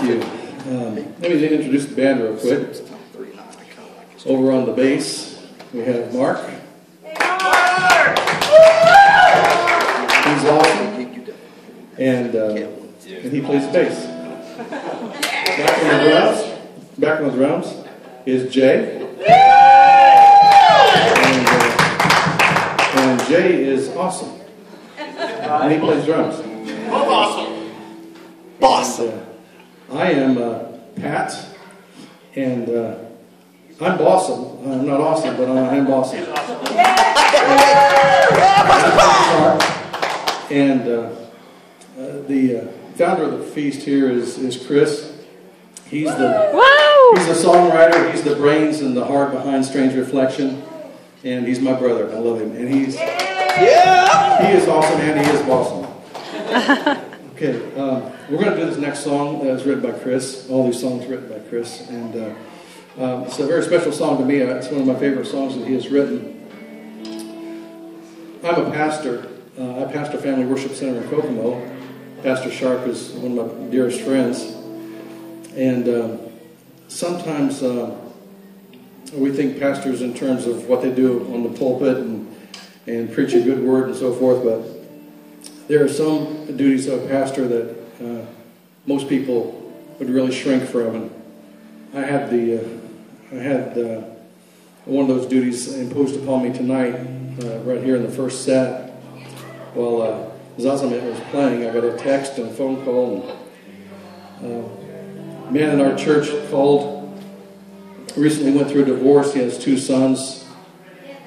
Thank you. Let me introduce the band real quick. Over on the bass, we have Mark. He's awesome. And he plays the bass. Back on the drums is Jay. And Jay is awesome. And he plays drums. Awesome. Awesome. I am Pat, and I'm bossum. I'm not awesome, but I am bossum. And the founder of the feast here is Chris. He's the songwriter. He's the brains and the heart behind Strange Reflection, and he's my brother. I love him, and he is awesome, and he is bossum. Okay, we're going to do this next song that was written by Chris. All these songs written by Chris, and it's a very special song to me. It's one of my favorite songs that he has written. I'm a pastor. I pastor Family Worship Center in Kokomo. Pastor Sharp is one of my dearest friends, and sometimes we think pastors in terms of what they do on the pulpit and preach a good word and so forth, but there are some duties of a pastor that most people would really shrink from. And I had one of those duties imposed upon me tonight, right here in the first set. While Zazamet was playing, I got a text and a phone call. And a man in our church recently went through a divorce. He has 2 sons.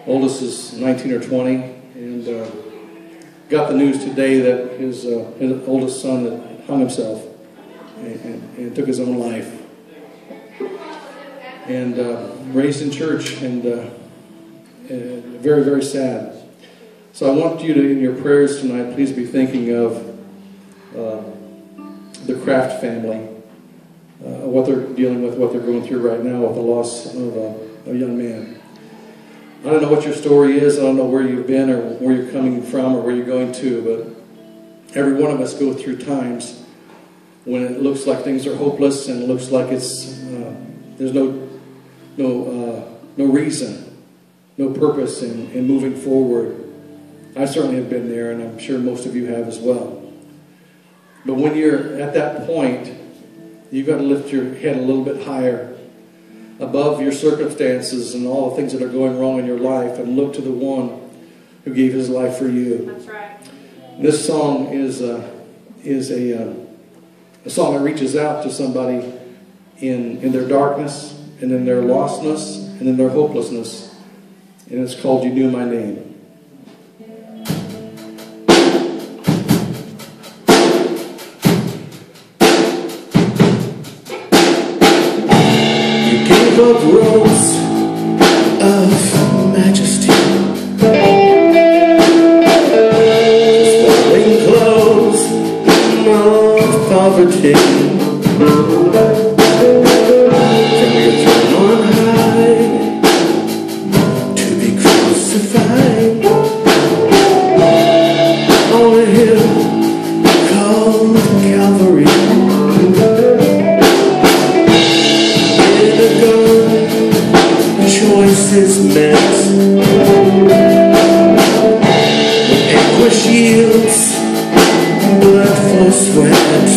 Oldest is 19 or 20, and got the news today that his oldest son had hung himself and took his own life. And raised in church, and very, very sad. So I want you to, in your prayers tonight, please be thinking of the Kraft family, what they're dealing with, what they're going through right now with the loss of a young man. I don't know what your story is. I don't know where you've been or where you're coming from or where you're going to, but every one of us go through times when it looks like things are hopeless and it looks like it's there's no reason, no purpose in moving forward. I certainly have been there, and I'm sure most of you have as well. But when you're at that point, you've got to lift your head a little bit higher above your circumstances and all the things that are going wrong in your life, and look to the one who gave his life for you. That's right. This song is a song that reaches out to somebody in their darkness and in their lostness and in their hopelessness, and it's called "You Knew My Name." Of robes of majesty, swaddling clothes of poverty, from your throne on high to be crucified on a hill called Calvary. Choices met, anguish yields, blood for sweat.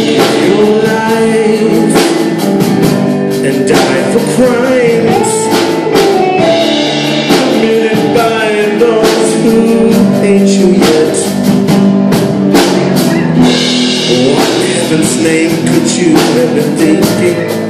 Give your life and die for crimes committed by those who hate you yet. What heaven's name could you have been thinking?